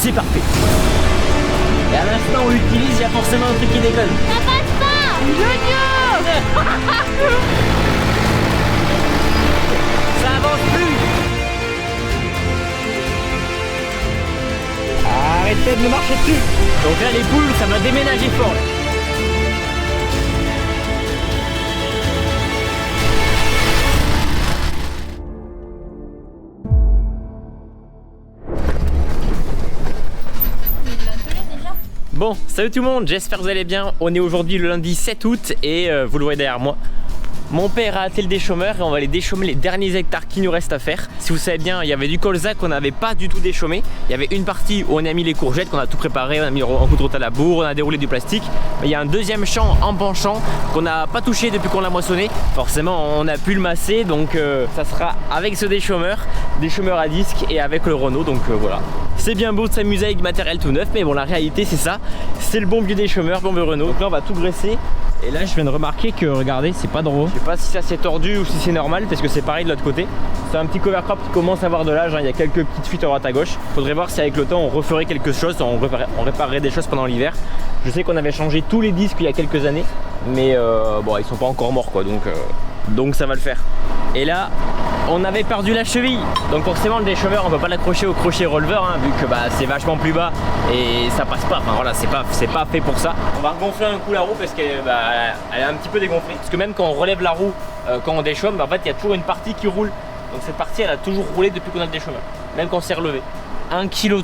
c'est parfait. Et à l'instant où on l'utilise, il y a forcément un truc qui déconne. Ça passe pas. Ça avance plus. Arrêtez de me marcher dessus. Donc là les poules, ça va déménager fort là. Bon, salut tout le monde, j'espère que vous allez bien. On est aujourd'hui le lundi 7 août et vous le voyez derrière moi. Mon père a attelé le déchômeur et on va aller déchômer les derniers hectares qui nous restent à faire. Si vous savez bien, il y avait du colza qu'on n'avait pas du tout déchômé. Il y avait une partie où on a mis les courgettes, qu'on a tout préparé, on a mis en coup de route à la bourre, on a déroulé du plastique. Mais il y a un deuxième champ en penchant qu'on n'a pas touché depuis qu'on l'a moissonné. Forcément, on a pu le masser, donc ça sera avec ce déchômeur à disque et avec le Renault. Donc voilà. C'est bien beau de s'amuser avec du matériel tout neuf, mais bon, la réalité c'est ça. C'est le bon vieux déchômeur, bon vieux Renault. Donc là, on va tout graisser. Et là je viens de remarquer que regardez, c'est pas drôle. Je sais pas si ça c'est tordu ou si c'est normal parce que c'est pareil de l'autre côté. C'est un petit cover crop qui commence à avoir de l'âge, hein. Il y a quelques petites fuites à droite à gauche. Faudrait voir si avec le temps on referait quelque chose, on réparerait des choses pendant l'hiver. Je sais qu'on avait changé tous les disques il y a quelques années, mais bon, ils sont pas encore morts quoi, donc ça va le faire. Et là on avait perdu la cheville, donc forcément le déchômeur on peut pas l'accrocher au crochet releveur, hein, vu que bah, c'est vachement plus bas et ça passe pas. Enfin voilà, c'est pas fait pour ça. On va regonfler un coup la roue parce qu'elle bah, elle est un petit peu dégonflée. Parce que même quand on relève la roue, quand on déchaume, bah, en fait il y a toujours une partie qui roule. Donc cette partie elle a toujours roulé depuis qu'on a le déchômeur, même quand on s'est relevé. 1,3 kg,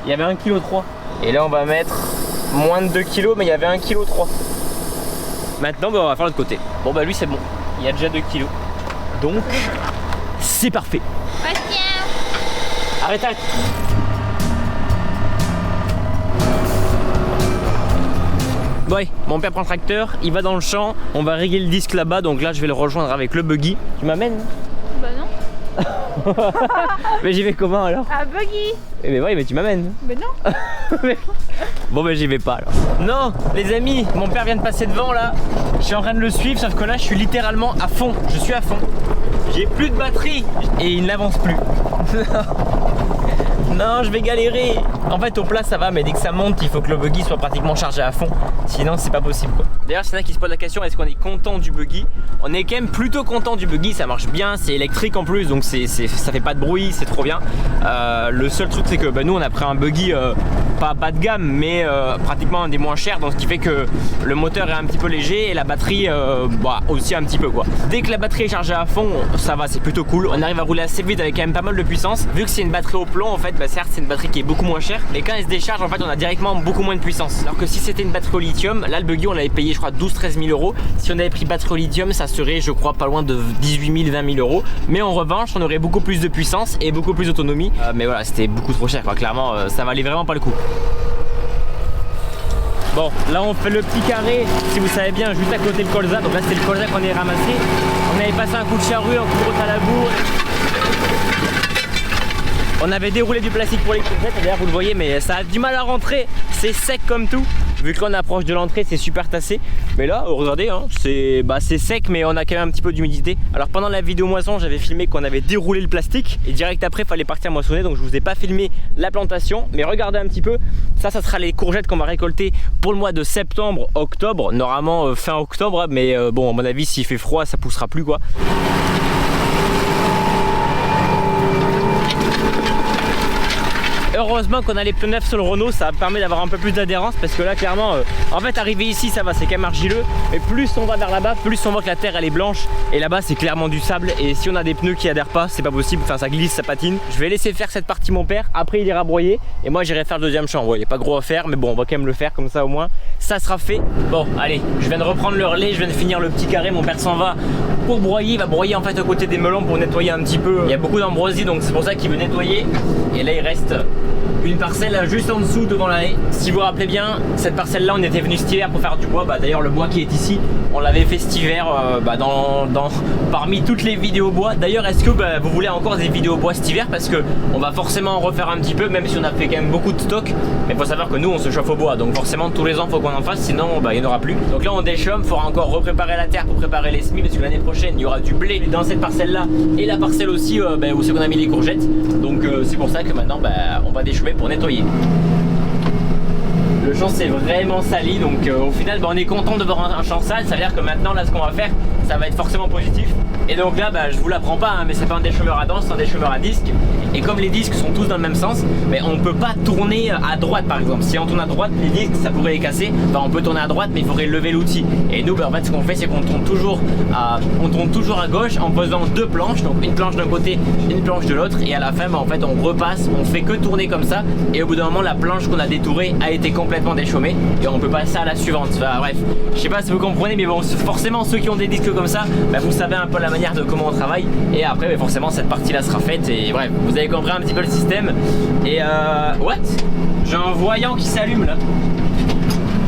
il y avait 1,3 kg. Et là on va mettre moins de 2 kg, mais il y avait 1,3 kg. Maintenant bah, on va faire l'autre côté. Bon bah lui c'est bon, il y a déjà 2 kg. Donc c'est parfait. Arrête. Bon, ouais, mon père prend le tracteur, il va dans le champ, on va régler le disque là-bas, donc là je vais le rejoindre avec le buggy. Tu m'amènes? Bah non. Mais j'y vais comment alors? Ah, buggy. Mais ouais, mais tu m'amènes. Mais non. Bon bah j'y vais pas alors. Non les amis, mon père vient de passer devant là. Je suis en train de le suivre, sauf que là je suis littéralement à fond. Je suis à fond. J'ai plus de batterie et il n'avance plus. Non, je vais galérer. En fait au plat ça va, mais dès que ça monte il faut que le buggy soit pratiquement chargé à fond. Sinon c'est pas possible quoi. D'ailleurs s'il y en a qui se posent la question, est-ce qu'on est content du buggy? On est quand même plutôt content du buggy, ça marche bien, c'est électrique en plus, donc ça fait pas de bruit, c'est trop bien. Le seul truc c'est que bah, nous on a pris un buggy pas bas de gamme, mais pratiquement un des moins chers, donc ce qui fait que le moteur est un petit peu léger et la batterie bah, aussi un petit peu quoi. Dès que la batterie est chargée à fond, ça va, c'est plutôt cool. On arrive à rouler assez vite avec quand même pas mal de puissance. Vu que c'est une batterie au plomb, en fait, bah, certes c'est une batterie qui est beaucoup moins chère, mais quand elle se décharge, en fait, on a directement beaucoup moins de puissance. Alors que si c'était une batterie au lithium, là le buggy on l'avait payé je crois 12-13 000 euros. Si on avait pris batterie au lithium, ça serait je crois pas loin de 18 000, 20 000 euros. Mais en revanche, on aurait beaucoup plus de puissance et beaucoup plus d'autonomie. Mais voilà, c'était beaucoup trop cher quoi. Clairement, ça valait vraiment pas le coup. Bon, là on fait le petit carré, si vous savez bien, juste à côté le colza. Donc là c'était le colza qu'on avait ramassé. On avait passé un coup de charrue, un coup de route à la bourre. On avait déroulé du plastique pour les courgettes, d'ailleurs vous le voyez, mais ça a du mal à rentrer, c'est sec comme tout. Vu qu'on approche de l'entrée, c'est super tassé. Mais là, regardez, hein, c'est sec, mais on a quand même un petit peu d'humidité. Alors pendant la vidéo moisson, j'avais filmé qu'on avait déroulé le plastique. Et direct après, il fallait partir moissonner, donc je vous ai pas filmé la plantation. Mais regardez un petit peu, ça sera les courgettes qu'on va récolter pour le mois de septembre, octobre. Normalement fin octobre, mais bon, à mon avis, s'il fait froid, ça poussera plus quoi. Heureusement qu'on a les pneus neufs sur le Renault, ça permet d'avoir un peu plus d'adhérence parce que là clairement en fait arrivé ici ça va, c'est quand même argileux, mais plus on va vers là-bas, plus on voit que la terre elle est blanche et là-bas c'est clairement du sable et si on a des pneus qui adhèrent pas c'est pas possible, enfin ça glisse, ça patine. Je vais laisser faire cette partie mon père, après il ira broyer et moi j'irai faire le deuxième champ. Ouais, il n'y a pas gros à faire mais bon on va quand même le faire comme ça au moins ça sera fait. Bon allez, je viens de reprendre le relais, je viens de finir le petit carré, mon père s'en va pour broyer, il va broyer en fait à côté des melons pour nettoyer un petit peu. Il y a beaucoup d'ambroisie donc c'est pour ça qu'il veut nettoyer et là il reste une parcelle juste en dessous devant la haie. Si vous vous rappelez bien, cette parcelle là on était venu cet hiver pour faire du bois. Bah, d'ailleurs le bois qui est ici, on l'avait fait cet hiver dans parmi toutes les vidéos bois. D'ailleurs, est-ce que vous voulez encore des vidéos bois cet hiver? Parce que on va forcément en refaire un petit peu, même si on a fait quand même beaucoup de stock. Mais il faut savoir que nous on se chauffe au bois, donc forcément tous les ans faut qu'on en fasse, sinon il n'y en aura plus. Donc là on déchaume, il faudra encore repréparer la terre pour préparer les semis, parce que l'année prochaine il y aura du blé dans cette parcelle là et la parcelle aussi où c'est qu'on a mis les courgettes. Donc c'est pour ça que maintenant on va déchaumer pour nettoyer. Le champ c'est vraiment sali, donc au final on est content de voir un champ sale. Ça veut dire que maintenant là ce qu'on va faire, ça va être forcément positif. Et donc là je vous l'apprends pas, hein, mais c'est pas un déchaumeur à dents, c'est un déchaumeur à disque. Et comme les disques sont tous dans le même sens, mais on peut pas tourner à droite par exemple. Si on tourne à droite, les disques ça pourrait les casser. Enfin on peut tourner à droite, mais il faudrait lever l'outil. Et nous en fait ce qu'on fait, c'est qu'on tourne toujours à gauche en faisant deux planches, donc une planche d'un côté, une planche de l'autre. Et à la fin en fait on repasse, on fait que tourner comme ça. Et au bout d'un moment la planche qu'on a détourée a été complètement déchaumée et on peut passer à la suivante. Enfin, bref, je sais pas si vous comprenez, mais bon, forcément ceux qui ont des disques comme ça, vous savez un peu la manière de comment on travaille. Et après forcément cette partie là sera faite. Et bref, vous avez compris un petit peu le système. Et what? J'ai un voyant qui s'allume là.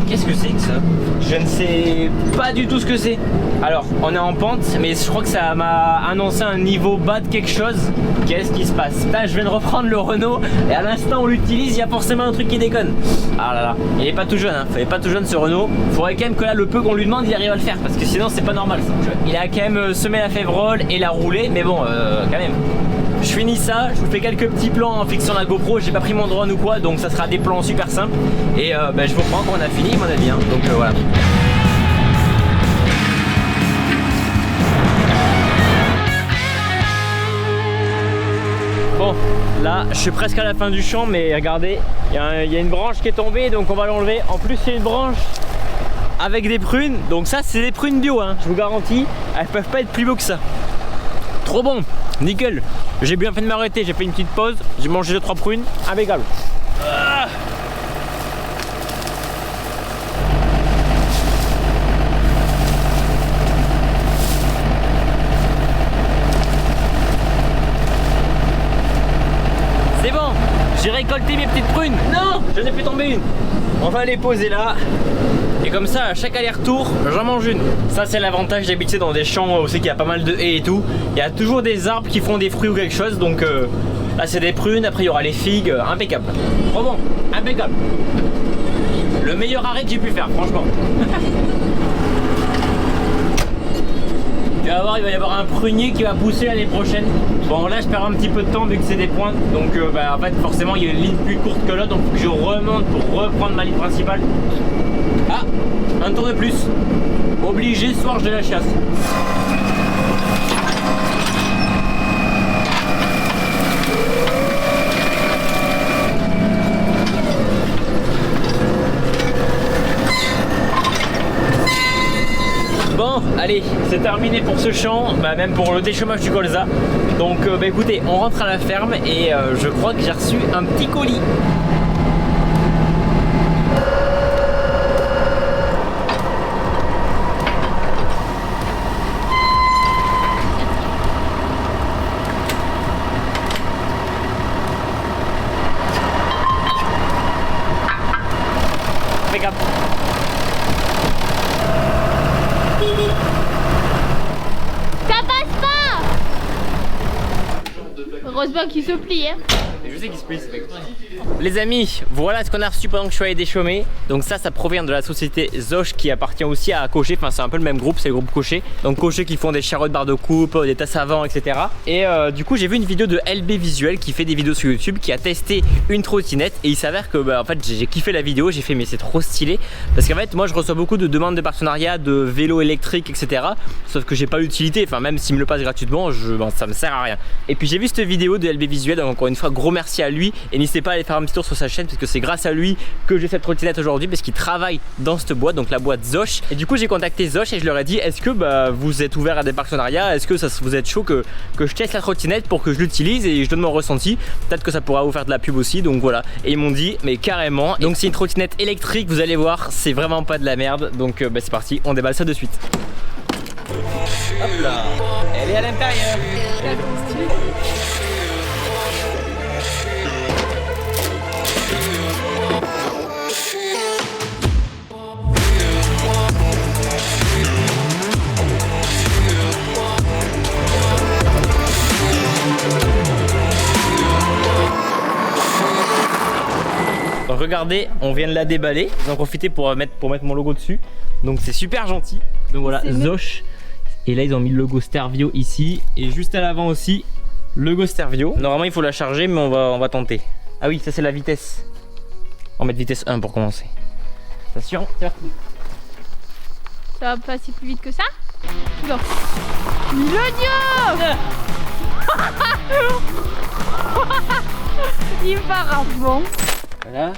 Qu'est-ce que c'est que ça? Je ne sais pas du tout ce que c'est. Alors on est en pente, mais je crois que ça m'a annoncé un niveau bas de quelque chose. Qu'est-ce qui se passe? Là je viens de reprendre le Renault et à l'instant où on l'utilise, il y a forcément un truc qui déconne. Ah là là, il est pas tout jeune, hein. Il est pas tout jeune ce Renault. Faudrait quand même que là le peu qu'on lui demande, il arrive à le faire, parce que sinon c'est pas normal ça. Il a quand même semé la févrole et la roulé, mais bon quand même. Je finis ça, je vous fais quelques petits plans en fixant la GoPro. J'ai pas pris mon drone ou quoi, donc ça sera des plans super simples. Et je vous reprends quand on a fini mon avis, hein. Donc voilà. Bon, là je suis presque à la fin du champ, mais regardez, il y a une branche qui est tombée, donc on va l'enlever. En plus c'est une branche avec des prunes, donc ça c'est des prunes bio, hein, je vous garantis, elles peuvent pas être plus beaux que ça. Trop bon, nickel. J'ai bien fait de m'arrêter, j'ai fait une petite pause, j'ai mangé 2-3 prunes, impeccable. C'est bon, j'ai récolté mes petites prunes. Non, j'en ai fait tomber une. On va les poser là. Et comme ça, à chaque aller-retour, j'en mange une. Ça, c'est l'avantage d'habiter dans des champs où c'est qu'il y a pas mal de haies et tout. Il y a toujours des arbres qui font des fruits ou quelque chose. Donc là, c'est des prunes. Après, il y aura les figues. Impeccable. Trop bon. Impeccable. Le meilleur arrêt que j'ai pu faire, franchement. Tu vas voir, il va y avoir un prunier qui va pousser l'année prochaine. Bon, là, je perds un petit peu de temps vu que c'est des pointes. Donc, en fait, forcément, il y a une ligne plus courte que l'autre. Donc, je remonte pour reprendre ma ligne principale. Ah, un tour de plus. Obligé, ce soir je de la chasse. Bon, allez, c'est terminé pour ce champ, même pour le déchaumage du colza. Donc, écoutez, on rentre à la ferme et je crois que j'ai reçu un petit colis. Impeccable. Ça passe pas. Heureusement qu'il se plie, hein. Je sais qu'il se plie, mec. Les amis, voilà ce qu'on a reçu pendant que je suis allé déchaumer. Donc ça provient de la société Zosch qui appartient aussi à Cochet. Enfin c'est un peu le même groupe, c'est le groupe Cochet. Donc Cochet qui font des charreaux de barre de coupe, des tasses à vent, etc. Et du coup j'ai vu une vidéo de LB Visuel qui fait des vidéos sur YouTube, qui a testé une trottinette. Et il s'avère que en fait j'ai kiffé la vidéo, j'ai fait mais c'est trop stylé. Parce qu'en fait moi je reçois beaucoup de demandes de partenariat de vélos électriques, etc. Sauf que j'ai pas l'utilité, enfin même s'il me le passe gratuitement, ça me sert à rien. Et puis j'ai vu cette vidéo de LB Visuel, donc encore une fois gros merci à lui. Et n'hésitez pas à aller faire un petit tour sur sa chaîne, parce que c'est grâce à lui que j'ai cette trottinette aujourd'hui, parce qu'il travaille dans cette boîte, donc la boîte Zosch. Et du coup j'ai contacté Zosch et je leur ai dit est-ce que vous êtes ouvert à des partenariats, est-ce que vous êtes chaud que je teste la trottinette pour que je l'utilise et je donne mon ressenti, peut-être que ça pourra vous faire de la pub aussi. Donc voilà, et ils m'ont dit mais carrément. Donc c'est une trottinette électrique, vous allez voir, c'est vraiment pas de la merde. Donc c'est parti, on déballe ça de suite. Hop là, elle est à l'intérieur. Donc regardez, on vient de la déballer. J'en profiter pour mettre mon logo dessus. Donc c'est super gentil. Donc voilà, Zosch. Et là ils ont mis le logo Stervio ici. Et juste à l'avant aussi, logo Stervio. Normalement il faut la charger, mais on va tenter. Ah oui, ça c'est la vitesse. On va mettre vitesse 1 pour commencer. Attention, c'est parti. Ça va passer plus vite que ça? Non. L'oignon. Il part rapidement. Voilà.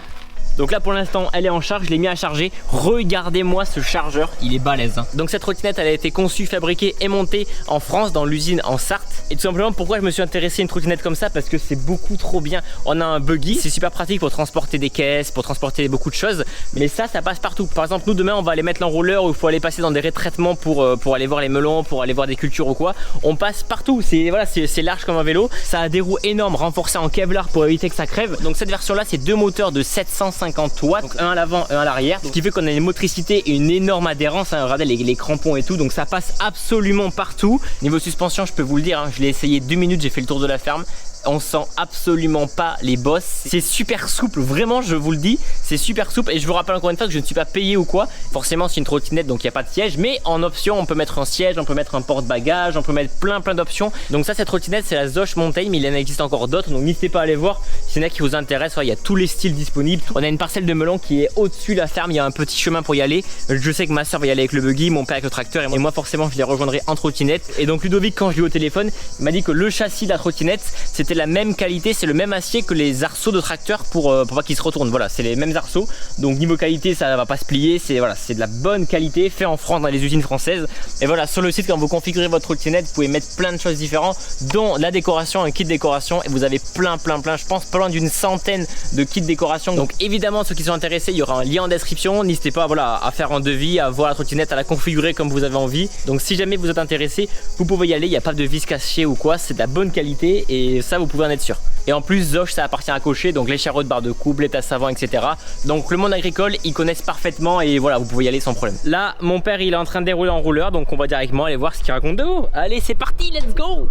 Donc là pour l'instant elle est en charge, je l'ai mis à charger. Regardez-moi ce chargeur, il est balèze hein. Donc cette trottinette elle a été conçue, fabriquée et montée en France dans l'usine en Sarthe. Et tout simplement pourquoi je me suis intéressé à une trottinette comme ça, parce que c'est beaucoup trop bien. On a un buggy, c'est super pratique pour transporter des caisses, pour transporter beaucoup de choses. Mais ça passe partout. Par exemple nous demain on va aller mettre l'enrouleur où il faut aller passer dans des retraitements pour aller voir les melons, pour aller voir des cultures ou quoi. On passe partout, c'est large comme un vélo. Ça a des roues énormes renforcées en Kevlar pour éviter que ça crève. Donc cette version là c'est deux moteurs de 750 watts, donc un à l'avant, un à l'arrière, ce qui fait qu'on a une motricité et une énorme adhérence hein. Regardez les crampons et tout, donc ça passe absolument partout. Niveau suspension je peux vous le dire hein, je l'ai essayé 2 minutes, j'ai fait le tour de la ferme. On sent absolument pas les bosses. C'est super souple, vraiment je vous le dis, c'est super souple. Et je vous rappelle encore une fois que je ne suis pas payé ou quoi. Forcément c'est une trottinette donc il n'y a pas de siège. Mais en option on peut mettre un siège, on peut mettre un porte-bagages, on peut mettre plein d'options. Donc ça cette trottinette c'est la Zosch Mountain, mais il en existe encore d'autres. Donc n'hésitez pas à aller voir s'il y en a qui vous intéressent. Il y a tous les styles disponibles. On a une parcelle de melon qui est au-dessus de la ferme, il y a un petit chemin pour y aller. Je sais que ma soeur va y aller avec le buggy, mon père avec le tracteur et moi forcément je les rejoindrai en trottinette. Et donc Ludovic quand je lui ai au téléphone, il m'a dit que le châssis de la trottinette c'était la même qualité, c'est le même acier que les arceaux de tracteur pour pas qu'ils se retournent. Voilà, c'est les mêmes arceaux. Donc niveau qualité, ça va pas se plier. C'est voilà, c'est de la bonne qualité, fait en France dans les usines françaises. Et voilà, sur le site quand vous configurez votre trottinette, vous pouvez mettre plein de choses différentes, dont la décoration, un kit décoration. Et vous avez plein, je pense pas loin d'une centaine de kits décoration. Donc évidemment, ceux qui sont intéressés, il y aura un lien en description. N'hésitez pas voilà à faire un devis, à voir la trottinette, à la configurer comme vous avez envie. Donc si jamais vous êtes intéressé, vous pouvez y aller. Il n'y a pas de vis cachée ou quoi. C'est de la bonne qualité et ça vous pouvez en être sûr. Et en plus Zosch ça appartient à Cocher, donc les charreaux de barre de couple, les tasses savants, etc. Donc le monde agricole ils connaissent parfaitement et voilà vous pouvez y aller sans problème. Là mon père il est en train de dérouler en rouleur, donc on va directement aller voir ce qu'il raconte de haut. Allez c'est parti, let's go.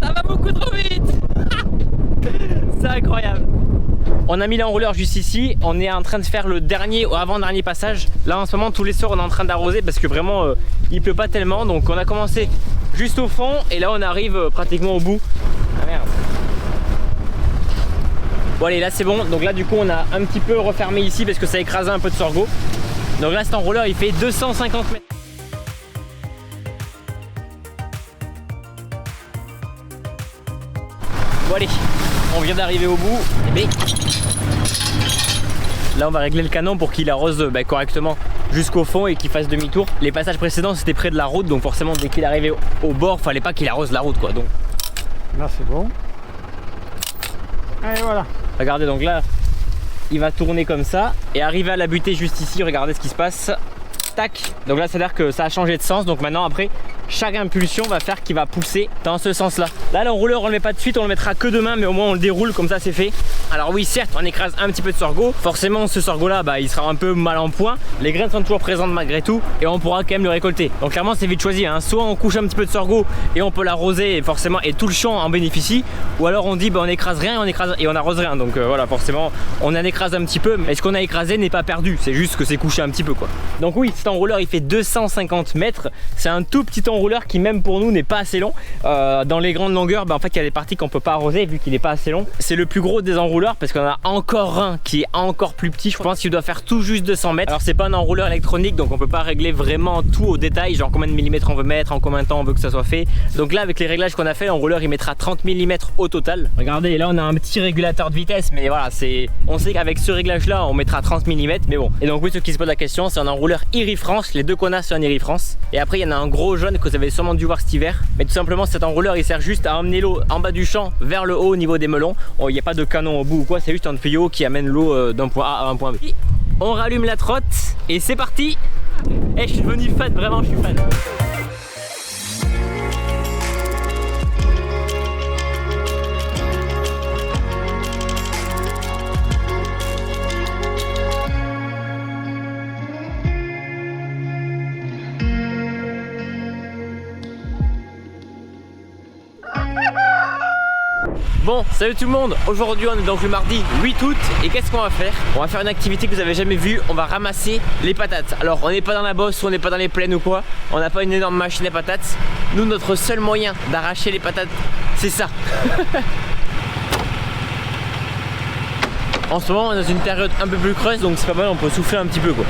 Ça va beaucoup trop vite. C'est incroyable. On a mis l'enrouleur juste ici, on est en train de faire le dernier ou avant-dernier passage. Là en ce moment tous les soirs on est en train d'arroser parce que vraiment il pleut pas tellement. Donc on a commencé juste au fond et là on arrive pratiquement au bout. Ah merde. Bon allez là c'est bon, donc là du coup on a un petit peu refermé ici parce que ça a écrasé un peu de sorgho. Donc là cet enrouleur il fait 250 mètres. Bon allez, on vient d'arriver au bout. Mais là on va régler le canon pour qu'il arrose correctement jusqu'au fond et qu'il fasse demi-tour. Les passages précédents c'était près de la route, donc forcément dès qu'il arrivait au bord fallait pas qu'il arrose la route quoi. Donc là c'est bon. Allez voilà. Regardez donc là il va tourner comme ça et arriver à la butée juste ici, regardez ce qui se passe. Tac, donc là c'est à dire que ça a changé de sens, donc maintenant après chaque impulsion va faire qu'il va pousser dans ce sens là. Là l'enrouleur on le met pas de suite, on le mettra que demain, mais au moins on le déroule comme ça c'est fait. Alors oui certes on écrase un petit peu de sorgho, forcément ce sorgho là il sera un peu mal en point, les graines sont toujours présentes malgré tout et on pourra quand même le récolter. Donc clairement c'est vite choisi hein. Soit on couche un petit peu de sorgho et on peut l'arroser forcément et tout le champ en bénéficie, ou alors on dit on écrase rien, on écrase et on arrose rien. Donc voilà forcément on en écrase un petit peu, mais ce qu'on a écrasé n'est pas perdu, c'est juste que c'est couché un petit peu quoi. Donc oui cet enrouleur il fait 250 mètres, c'est un tout petit enrouleur qui même pour nous n'est pas assez long. Dans les grandes longueurs en fait il y a des parties qu'on peut pas arroser vu qu'il n'est pas assez long. C'est le plus gros des enrouleurs parce qu'on a encore un qui est encore plus petit, je pense qu'il doit faire tout juste 200 mètres. Alors c'est pas un enrouleur électronique donc on peut pas régler vraiment tout au détail, genre combien de millimètres on veut mettre, en combien de temps on veut que ça soit fait. Donc là avec les réglages qu'on a fait, l'enrouleur il mettra 30 mm au total. Regardez là on a un petit régulateur de vitesse, mais voilà on sait qu'avec ce réglage là on mettra 30 mm, mais bon. Et donc oui ceux qui se posent la question, c'est un enrouleur Iri France. Les deux qu'on a c'est un Iri France. Et après il y en a un gros jaune que vous avez sûrement dû voir cet hiver. Mais tout simplement cet enrouleur il sert juste à emmener l'eau en bas du champ vers le haut au niveau des melons. Il n'y a pas de canon au bout ou quoi, c'est juste un tuyau qui amène l'eau d'un point A à un point B. On rallume la trotte et c'est parti. Je suis devenu fan, vraiment je suis fan. Bon, salut tout le monde, aujourd'hui on est donc le mardi 8 août et qu'est-ce qu'on va faire? On va faire une activité que vous avez jamais vue, on va ramasser les patates. Alors on n'est pas dans la bosse, on n'est pas dans les plaines ou quoi, on n'a pas une énorme machine à patates. Nous, notre seul moyen d'arracher les patates, c'est ça. En ce moment on est dans une période un peu plus creuse, donc c'est pas mal, on peut souffler un petit peu quoi.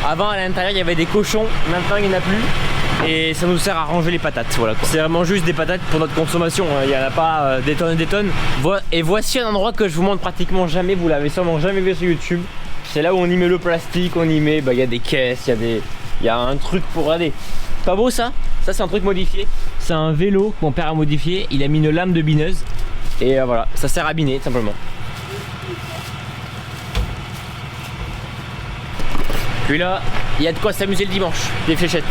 Avant à l'intérieur il y avait des cochons, maintenant il n'y en a plus et ça nous sert à ranger les patates. Voilà, c'est vraiment juste des patates pour notre consommation, il n'y en a pas des tonnes et des tonnes. Et voici un endroit que je vous montre pratiquement jamais, vous l'avez sûrement jamais vu sur YouTube. C'est là où on y met le plastique, on y met, il y a des caisses, il y a un truc pour regarder. Pas beau ça? Ça c'est un truc modifié. C'est un vélo que mon père a modifié, il a mis une lame de bineuse et voilà, ça sert à biner simplement. Puis là, il y a de quoi s'amuser le dimanche, des fléchettes.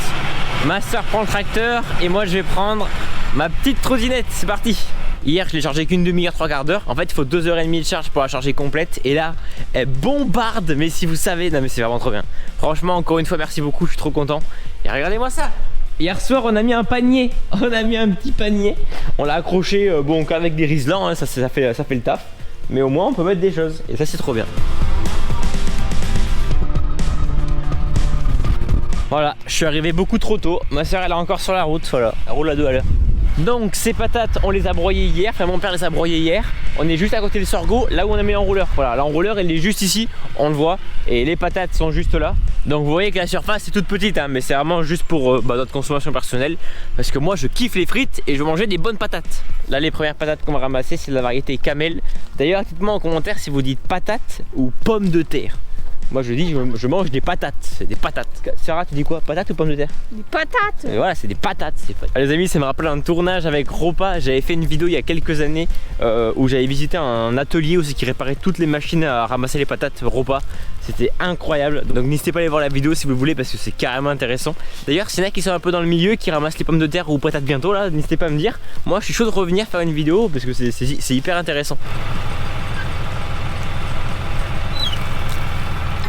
Ma soeur prend le tracteur et moi je vais prendre ma petite trottinette, c'est parti. Hier je l'ai chargé qu'une demi-heure, 3/4 d'heure. En fait il faut 2h30 de charge pour la charger complète. Et là, elle bombarde, mais si vous savez, non mais c'est vraiment trop bien. Franchement, encore une fois, merci beaucoup, je suis trop content. Et regardez-moi ça. Hier soir on a mis un panier, on a mis un petit panier. On l'a accroché, bon qu'avec des riselants, hein, ça fait le taf. Mais au moins on peut mettre des choses, et ça c'est trop bien. Voilà, je suis arrivé beaucoup trop tôt. Ma soeur elle est encore sur la route, voilà, elle roule à 2 à l'heure. Donc ces patates, on les a broyées hier, enfin mon père les a broyées hier. On est juste à côté du sorgho, là où on a mis l'enrouleur. Voilà, l'enrouleur il est juste ici, on le voit. Et les patates sont juste là. Donc vous voyez que la surface est toute petite, hein, mais c'est vraiment juste pour notre consommation personnelle. Parce que moi je kiffe les frites et je veux manger des bonnes patates. Là les premières patates qu'on va ramasser, c'est de la variété camel. D'ailleurs dites-moi en commentaire si vous dites patates ou pommes de terre. Moi je dis je mange des patates, c'est des patates. Sarah tu dis quoi, patates ou pommes de terre? Des patates. Et voilà, c'est des patates, Les amis, ça me rappelle un tournage avec Ropa. J'avais fait une vidéo il y a quelques années où j'avais visité un atelier aussi qui réparait toutes les machines à ramasser les patates Ropa. C'était incroyable, donc n'hésitez pas à aller voir la vidéo si vous voulez parce que c'est carrément intéressant. D'ailleurs s'il y en a qui sont un peu dans le milieu, qui ramassent les pommes de terre ou patates bientôt là, n'hésitez pas à me dire. Moi je suis chaud de revenir faire une vidéo parce que c'est hyper intéressant.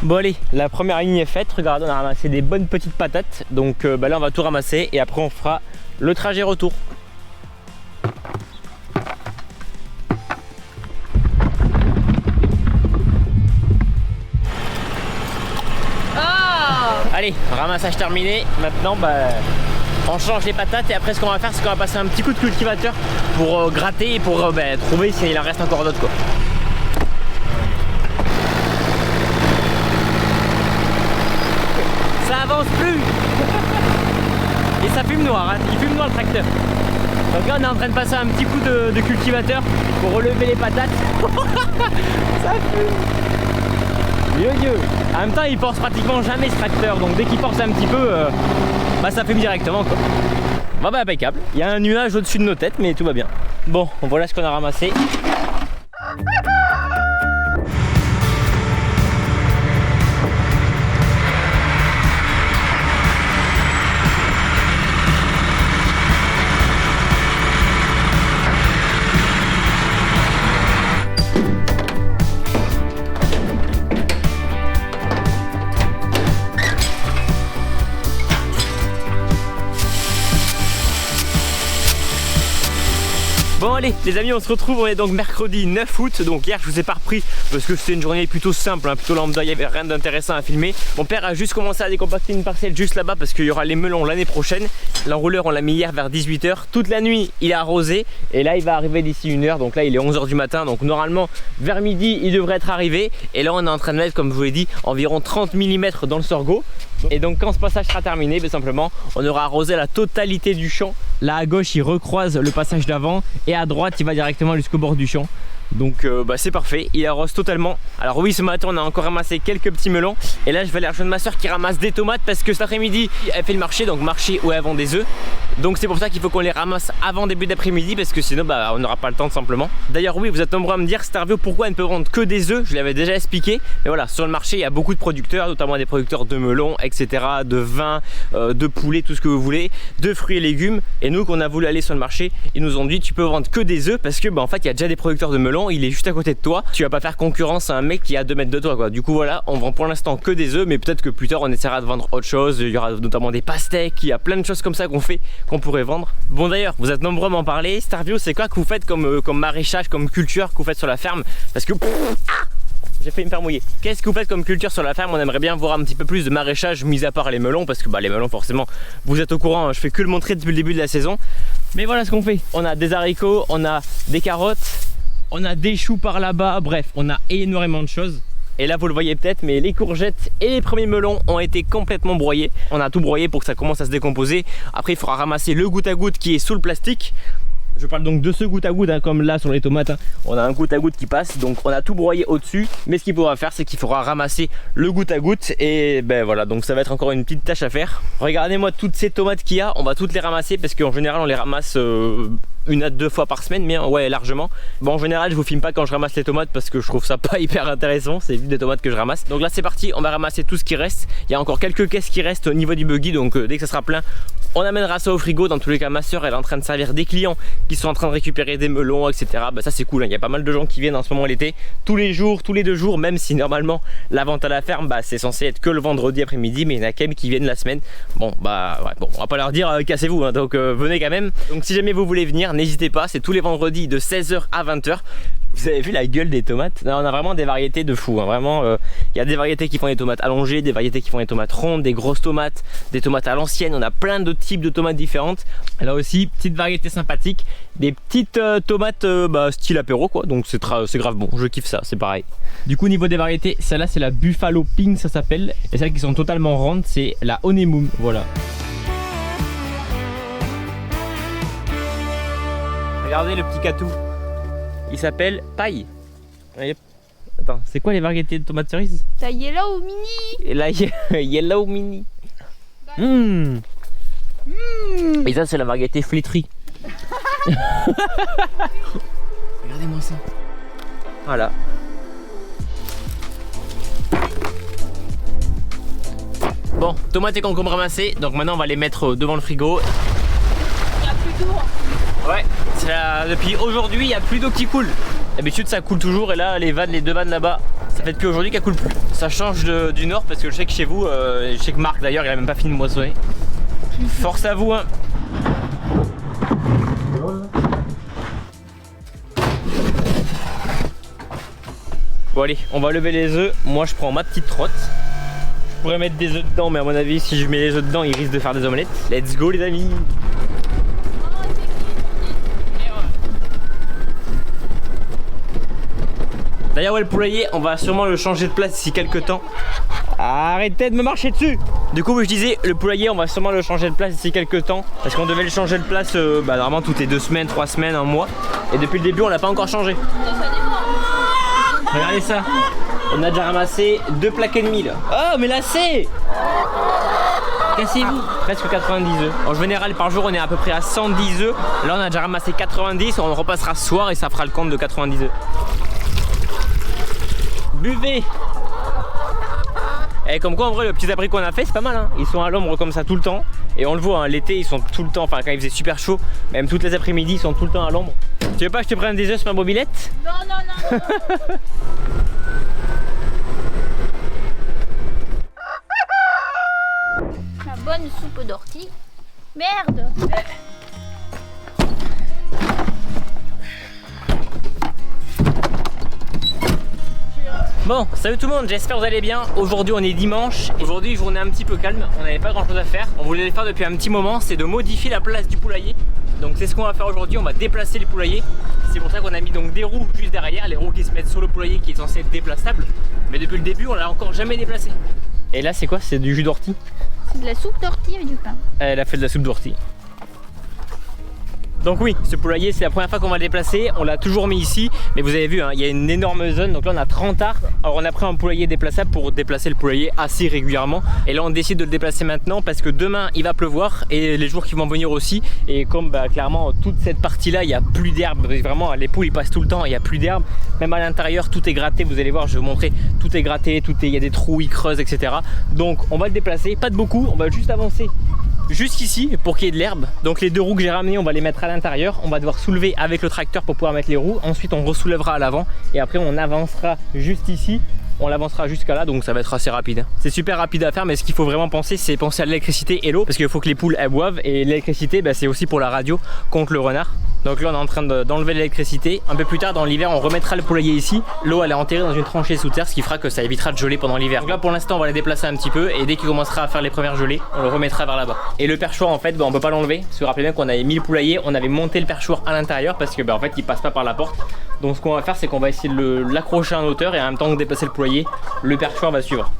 Bon allez, la première ligne est faite, regardez on a ramassé des bonnes petites patates. Donc là on va tout ramasser et après on fera le trajet retour. Allez, ramassage terminé, maintenant on change les patates et après ce qu'on va faire c'est qu'on va passer un petit coup de cultivateur pour gratter et pour trouver s'il en reste encore d'autres quoi. Ça avance plus. Et ça fume noir, hein. Il fume noir le tracteur. Donc là on est en train de passer un petit coup de cultivateur pour relever les patates. Ça fume. Dieu. En même temps il force pratiquement jamais ce tracteur, donc dès qu'il force un petit peu, ça fume directement quoi. Bon impeccable. Il y a un nuage au-dessus de nos têtes mais tout va bien. Bon, voilà ce qu'on a ramassé. Bon allez les amis, on se retrouve, on est donc mercredi 9 août. Donc hier je vous ai pas repris parce que c'était une journée plutôt simple, hein, plutôt lambda, il n'y avait rien d'intéressant à filmer. Mon père a juste commencé à décompacter une parcelle juste là-bas parce qu'il y aura les melons l'année prochaine. L'enrouleur on l'a mis hier vers 18 h. Toute la nuit il a arrosé et là il va arriver d'ici 1 h. Donc là il est 11 h du matin, donc normalement vers midi il devrait être arrivé. Et là on est en train de mettre, comme je vous l'ai dit, environ 30 mm dans le sorgho. Et donc quand ce passage sera terminé, simplement on aura arrosé la totalité du champ. Là à gauche il recroise le passage d'avant et à droite il va directement jusqu'au bord du champ. Donc c'est parfait, il arrose totalement. Alors oui, ce matin on a encore ramassé quelques petits melons. Et là je vais aller rejoindre ma soeur qui ramasse des tomates parce que cet après-midi elle fait le marché, donc marché où elle vend des œufs. Donc c'est pour ça qu'il faut qu'on les ramasse avant début d'après-midi, parce que sinon bah, on n'aura pas le temps tout simplement. D'ailleurs oui, vous êtes nombreux à me dire Starvio pourquoi elle ne peut vendre que des œufs. Je l'avais déjà expliqué, mais voilà, sur le marché il y a beaucoup de producteurs, notamment des producteurs de melons, etc., de vin, de poulet, tout ce que vous voulez, de fruits et légumes. Et nous, qu'on a voulu aller sur le marché, ils nous ont dit tu peux vendre que des œufs, parce que bah, en fait il y a déjà des producteurs de melons, il est juste à côté de toi, tu vas pas faire concurrence à un mec qui est à 2 mètres de toi quoi. Du coup voilà, on vend pour l'instant que des œufs, mais peut-être que plus tard on essaiera de vendre autre chose. Il y aura notamment des pastèques, il y a plein de choses comme ça qu'on fait, qu'on pourrait vendre. Bon d'ailleurs, vous êtes nombreux à m'en parler. Starvio, c'est quoi que vous faites comme maraîchage, comme culture que vous faites sur la ferme? Parce que j'ai failli me faire mouiller. Qu'est-ce que vous faites comme culture sur la ferme? On aimerait bien voir un petit peu plus de maraîchage, mis à part les melons, parce que bah, les melons forcément, vous êtes au courant, hein, je fais que le montrer depuis le début de la saison. Mais voilà ce qu'on fait. On a des haricots, on a des carottes, on a des choux par là-bas, bref, on a énormément de choses. Et là vous le voyez peut-être, mais les courgettes et les premiers melons ont été complètement broyés. On a tout broyé pour que ça commence à se décomposer. Après il faudra ramasser le goutte à goutte qui est sous le plastique. Je parle donc de ce goutte à goutte, hein, comme là sur les tomates, hein. On a un goutte à goutte qui passe, donc on a tout broyé au-dessus. Mais ce qu'il faudra faire, c'est qu'il faudra ramasser le goutte à goutte. Et ben voilà, donc ça va être encore une petite tâche à faire. Regardez-moi toutes ces tomates qu'il y a, on va toutes les ramasser parce qu'en général on les ramasse 1 à 2 fois par semaine, mais ouais, largement. Bon, en général je vous filme pas quand je ramasse les tomates parce que je trouve ça pas hyper intéressant, c'est vite des tomates que je ramasse. Donc là c'est parti, on va ramasser tout ce qui reste. Il y a encore quelques caisses qui restent au niveau du buggy, donc dès que ça sera plein, on amènera ça au frigo. Dans tous les cas, ma soeur elle est en train de servir des clients qui sont en train de récupérer des melons, etc. Bah ça c'est cool, hein. Il y a pas mal de gens qui viennent en ce moment l'été, tous les jours, tous les 2 jours, même si normalement la vente à la ferme, bah c'est censé être que le vendredi après-midi, mais il y en a quand même qui viennent la semaine. Bon bah ouais, bon, on va pas leur dire cassez-vous, hein, donc venez quand même. Donc si jamais vous voulez venir, n'hésitez pas, c'est tous les vendredis de 16h à 20h. Vous avez vu la gueule des tomates? Là, on a vraiment des variétés de fou, hein. Vraiment, il y a des variétés qui font des tomates allongées, des variétés qui font des tomates rondes, des grosses tomates, des tomates à l'ancienne. On a plein de types de tomates différentes. Là aussi, petite variété sympathique, des petites tomates style apéro quoi. Donc c'est grave bon, je kiffe ça, c'est pareil. Du coup, au niveau des variétés, celle-là c'est la Buffalo Pink, ça s'appelle. Et celles qui sont totalement rondes, c'est la Honeymoon, voilà. Regardez le petit catou. Il s'appelle Paille. Attends, c'est quoi les variétés de tomates cerises? La Yellow Mini. Et la Yellow Mini. Et ça c'est la variété Flétrie. Regardez-moi ça. Voilà. Bon, tomates et concombres ramassés. Donc maintenant on va les mettre devant le frigo. Il n'y a plus d'eau. Ouais, depuis aujourd'hui il n'y a plus d'eau qui coule. D'habitude ça coule toujours et là les 2 vannes là-bas, ça fait depuis aujourd'hui qu'elle coule plus. Ça change du nord parce que je sais que chez vous, je sais que Marc d'ailleurs il a même pas fini de moissonner. Force à vous hein. Bon allez, on va lever les œufs. Moi je prends ma petite trotte. Je pourrais mettre des œufs dedans, mais à mon avis si je mets les œufs dedans ils risquent de faire des omelettes. Let's go les amis. D'ailleurs ouais, le poulailler on va sûrement le changer de place d'ici quelques temps. Arrêtez de me marcher dessus. Du coup je disais le poulailler on va sûrement le changer de place d'ici quelques temps. Parce qu'on devait le changer de place normalement toutes les 2 semaines, 3 semaines, 1 mois. Et depuis le début on l'a pas encore changé. Regardez ça. On a déjà ramassé 2 plaquets de 1000. Oh mais là c'est cassez-vous. Presque 90 œufs. En général par jour on est à peu près à 110 œufs. Là on a déjà ramassé 90. On repassera ce soir et ça fera le compte de 90 œufs. Buvez. Et comme quoi en vrai le petit abri qu'on a fait c'est pas mal hein. Ils sont à l'ombre comme ça tout le temps. Et on le voit hein, l'été ils sont tout le temps, enfin quand il faisait super chaud, même toutes les après-midi ils sont tout le temps à l'ombre. Tu veux pas que je te prenne des œufs sur ma mobilette? Non non non. La bonne soupe d'ortie. Merde. Bon, salut tout le monde, j'espère que vous allez bien. Aujourd'hui on est dimanche, aujourd'hui journée un petit peu calme, on n'avait pas grand chose à faire. On voulait le faire depuis un petit moment, c'est de modifier la place du poulailler. Donc c'est ce qu'on va faire aujourd'hui, on va déplacer les poulaillers. C'est pour ça qu'on a mis donc des roues juste derrière, les roues qui se mettent sur le poulailler qui est censé être déplaçable. Mais depuis le début on l'a encore jamais déplacé. Et là c'est quoi? C'est du jus d'ortie? C'est de la soupe d'ortie avec du pain. Elle a fait de la soupe d'ortie. Donc oui, ce poulailler c'est la première fois qu'on va le déplacer, on l'a toujours mis ici, mais vous avez vu, hein, il y a une énorme zone, donc là on a 30 arts. Alors on a pris un poulailler déplaçable pour déplacer le poulailler assez régulièrement, et là on décide de le déplacer maintenant parce que demain il va pleuvoir et les jours qui vont venir aussi, et comme clairement toute cette partie là il n'y a plus d'herbe, vraiment les poules ils passent tout le temps, il n'y a plus d'herbe, même à l'intérieur tout est gratté, vous allez voir, je vais vous montrer, tout est gratté, il y a des trous, ils creusent, etc. Donc on va le déplacer, pas de beaucoup, on va juste avancer jusqu'ici pour qu'il y ait de l'herbe. Donc les deux roues que j'ai ramenées on va les mettre à l'intérieur, on va devoir soulever avec le tracteur pour pouvoir mettre les roues, ensuite on ressoulèvera à l'avant et après on avancera juste ici, on l'avancera jusqu'à là, donc ça va être assez rapide. C'est super rapide à faire, mais ce qu'il faut vraiment penser, c'est penser à l'électricité et l'eau, parce qu'il faut que les poules elles boivent, et l'électricité c'est aussi pour la radio contre le renard. Donc là on est en train d'enlever l'électricité. Un peu plus tard dans l'hiver on remettra le poulailler ici. L'eau elle est enterrée dans une tranchée sous terre, ce qui fera que ça évitera de geler pendant l'hiver. Donc là pour l'instant on va les déplacer un petit peu, et dès qu'il commencera à faire les premières gelées, on le remettra vers là-bas. Et le perchoir en fait on peut pas l'enlever, parce que rappelez bien qu'on avait mis le poulailler, on avait monté le perchoir à l'intérieur parce que en fait il passe pas par la porte. Donc ce qu'on va faire c'est qu'on va essayer de l'accrocher en hauteur, et en même temps que déplacer le poulailler, le perchoir va suivre.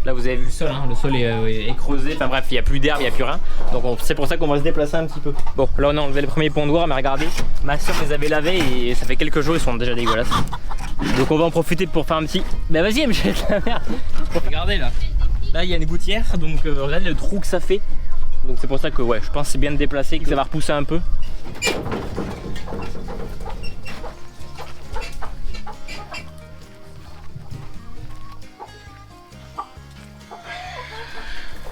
Là vous avez vu le sol, hein, le sol est creusé, enfin bref il n'y a plus d'herbe, il n'y a plus rien. Donc c'est pour ça qu'on va se déplacer un petit peu. Bon là on a enlevé le premier pondoir, mais regardez, ma soeur les avait lavés et ça fait quelques jours, ils sont déjà dégueulasses. Donc on va en profiter pour faire un petit... Bah vas-y elle me jette la merde. Regardez là, là il y a une gouttière, donc regardez le trou que ça fait. Donc c'est pour ça que ouais, je pense que c'est bien de déplacer, que ça va repousser un peu.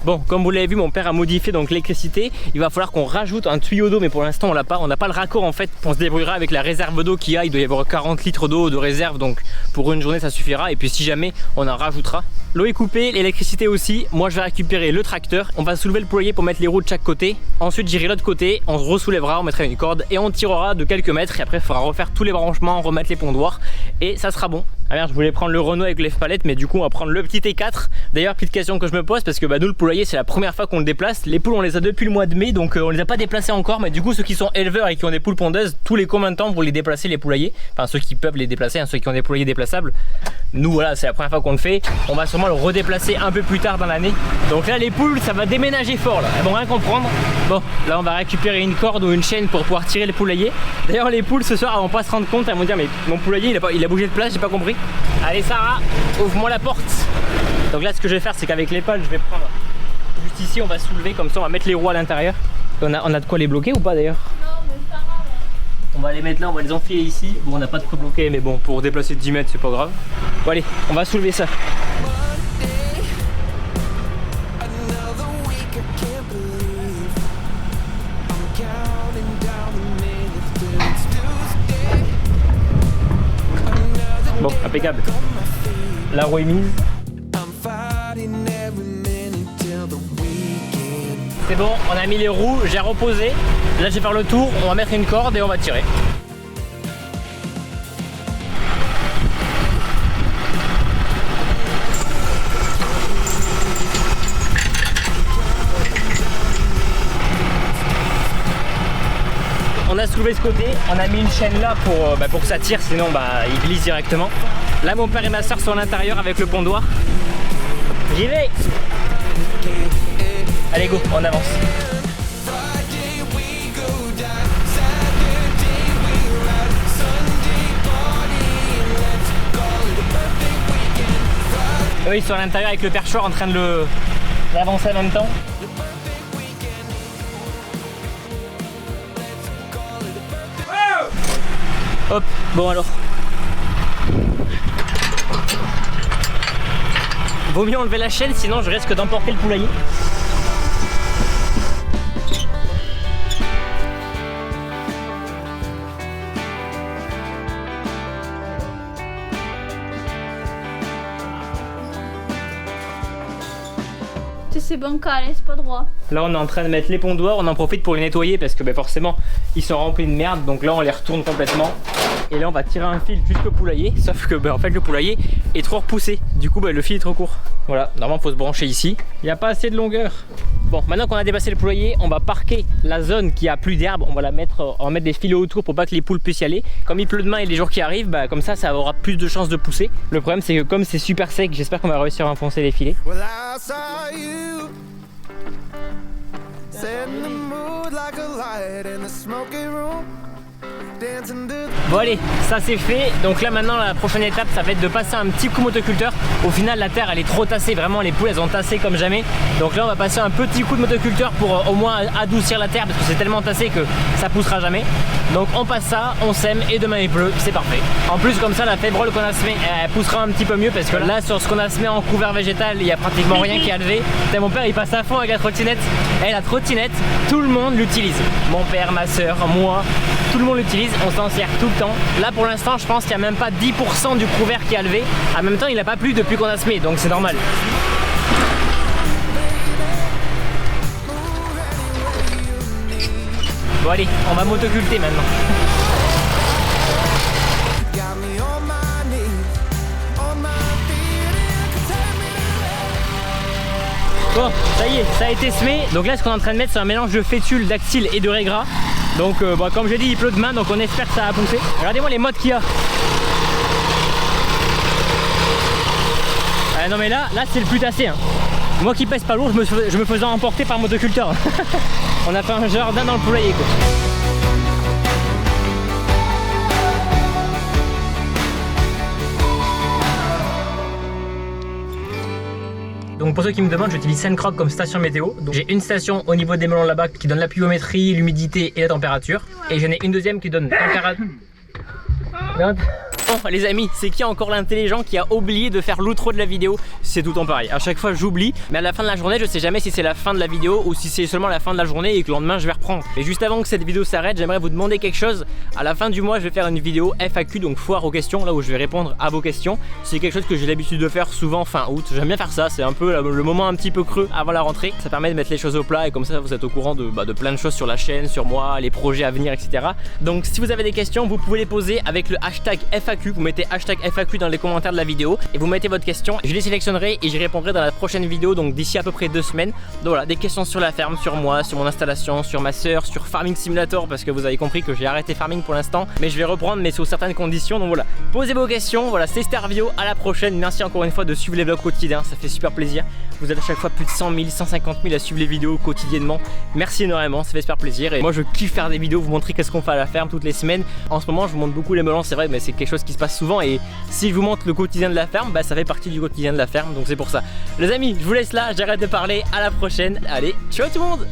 Bon, comme vous l'avez vu, mon père a modifié donc l'électricité. Il va falloir qu'on rajoute un tuyau d'eau, mais pour l'instant on l'a pas. On n'a pas le raccord en fait. On se débrouillera avec la réserve d'eau qu'il y a. Il doit y avoir 40 litres d'eau de réserve, donc pour une journée ça suffira. Et puis si jamais on en rajoutera. L'eau est coupée, l'électricité aussi. Moi je vais récupérer le tracteur. On va soulever le poulailler pour mettre les roues de chaque côté. Ensuite j'irai de l'autre côté, on se ressoulèvera, on mettra une corde et on tirera de quelques mètres. Et après il faudra refaire tous les branchements, remettre les pondoirs et ça sera bon. Ah merde, je voulais prendre le Renault avec lève-palette, mais du coup on va prendre le petit T4. D'ailleurs petite question que je me pose, parce que nous le poulailler c'est la première fois qu'on le déplace. Les poules on les a depuis le mois de mai, donc on les a pas déplacés encore. Mais du coup ceux qui sont éleveurs et qui ont des poules pondeuses, tous les combien de temps vous les déplacez les poulaillers? Enfin ceux qui peuvent les déplacer, hein, ceux qui ont des poulaillers déplaçables. Nous voilà, c'est la première fois qu'on le fait. On va sûrement le redéplacer un peu plus tard dans l'année. Donc là les poules ça va déménager fort là, elles vont rien comprendre. Bon là on va récupérer une corde ou une chaîne pour pouvoir tirer le poulailler. D'ailleurs les poules ce soir elles vont pas se rendre compte, elles vont dire mais mon poulailler il a bougé de place, j'ai pas compris. Allez Sarah, ouvre-moi la porte. Donc là ce que je vais faire c'est qu'avec les pales je vais prendre juste ici, on va soulever comme ça, on va mettre les roues à l'intérieur. On a de quoi les bloquer ou pas d'ailleurs? Non mais ça va. On va les mettre là, on va les enfiler ici. Bon on n'a pas de quoi bloquer, mais bon pour déplacer de 10 mètres c'est pas grave. Bon allez, on va soulever ça. Bon, impeccable. La roue est mise. C'est bon, on a mis les roues, j'ai reposé. Là je vais faire le tour, on va mettre une corde et on va tirer. On a soulevé ce côté, on a mis une chaîne là pour que ça tire, sinon il glisse directement. Là mon père et ma soeur sont à l'intérieur avec le pondoir. J'y vais. Allez go, on avance. Eux ils sont à l'intérieur avec le perchoir en train de l'avancer en même temps. Hop, bon alors. Vaut mieux enlever la chaîne, sinon je risque d'emporter le poulailler. C'est bancal, c'est pas droit. Là on est en train de mettre les pondoirs, on en profite pour les nettoyer parce que forcément ils sont remplis de merde, donc là on les retourne complètement. Et là on va tirer un fil jusqu'au poulailler, sauf que en fait le poulailler est trop repoussé, du coup le fil est trop court. Voilà, normalement il faut se brancher ici, il n'y a pas assez de longueur. Bon, maintenant qu'on a dépassé le poulailler, on va parquer la zone qui a plus d'herbe, on va mettre des filets autour pour pas que les poules puissent y aller. Comme il pleut demain et les jours qui arrivent, comme ça aura plus de chances de pousser. Le problème c'est que comme c'est super sec, j'espère qu'on va réussir à enfoncer les filets. Bon allez, ça c'est fait. Donc là maintenant la prochaine étape ça va être de passer un petit coup motoculteur. Au final la terre elle est trop tassée, vraiment les poules elles ont tassé comme jamais. Donc là on va passer un petit coup de motoculteur pour au moins adoucir la terre parce que c'est tellement tassé que ça poussera jamais. Donc on passe ça, on sème et demain il pleut, c'est parfait. En plus comme ça la févrole qu'on a semée elle poussera un petit peu mieux parce que là sur ce qu'on a semé en couvert végétal il y a pratiquement rien qui a levé. Putain, mon père il passe à fond avec la trottinette. Et la trottinette tout le monde l'utilise. Mon père, ma soeur, moi, tout le monde l'utilise, on s'en sert tout le temps. Là pour l'instant je pense qu'il n'y a même pas 10% du couvert qui a levé. En même temps il n'a pas plu depuis qu'on a semé donc c'est normal. Bon allez, on va motoculter maintenant. Bon, ça y est, ça a été semé. Donc là ce qu'on est en train de mettre c'est un mélange de fétule, d'actyle et de raigra. Donc bon, comme j'ai dit il pleut demain donc on espère que ça va pousser. Regardez-moi les mottes qu'il y a. Non mais là c'est le plus tassé hein. Moi qui pèse pas lourd je me faisais emporter par motoculteur. On a fait un jardin dans le poulailler quoi. Donc pour ceux qui me demandent, j'utilise Sencroc comme station météo. J'ai une station au niveau des melons là-bas qui donne la pluviométrie, l'humidité et la température. Et j'en ai une deuxième qui donne température. Bon les amis, c'est qui encore l'intelligent qui a oublié de faire l'outro de la vidéo? C'est tout le temps pareil, à chaque fois j'oublie. Mais à la fin de la journée je sais jamais si c'est la fin de la vidéo ou si c'est seulement la fin de la journée et que le lendemain je vais reprendre. Et juste avant que cette vidéo s'arrête, j'aimerais vous demander quelque chose. À la fin du mois je vais faire une vidéo FAQ, donc foire aux questions, là où je vais répondre à vos questions. C'est quelque chose que j'ai l'habitude de faire souvent fin août. J'aime bien faire ça, c'est un peu le moment un petit peu creux avant la rentrée. Ça permet de mettre les choses au plat et comme ça vous êtes au courant de plein de choses sur la chaîne, sur moi, les projets à venir, etc. Donc si vous avez des questions vous pouvez les poser avec le hashtag FAQ. Vous mettez hashtag FAQ dans les commentaires de la vidéo et vous mettez votre question, je les sélectionnerai et j'y répondrai dans la prochaine vidéo, donc d'ici à peu près 2 semaines. Donc voilà, des questions sur la ferme, sur moi, sur mon installation, sur ma soeur, sur Farming Simulator, parce que vous avez compris que j'ai arrêté Farming pour l'instant, mais je vais reprendre mais sous certaines conditions. Donc voilà, posez vos questions. Voilà, c'est Starvio, à la prochaine. Merci encore une fois de suivre les vlogs quotidiens, ça fait super plaisir. Vous êtes à chaque fois plus de 100 000, 150 000 à suivre les vidéos quotidiennement. Merci énormément, ça fait super plaisir et moi je kiffe faire des vidéos, vous montrer qu'est-ce qu'on fait à la ferme toutes les semaines. En ce moment je vous montre beaucoup les melons, c'est vrai, mais c'est quelque chose qui se passe souvent et si je vous montre le quotidien de la ferme, bah ça fait partie du quotidien de la ferme, donc c'est pour ça. Les amis, je vous laisse là, j'arrête de parler, à la prochaine. Allez, ciao tout le monde.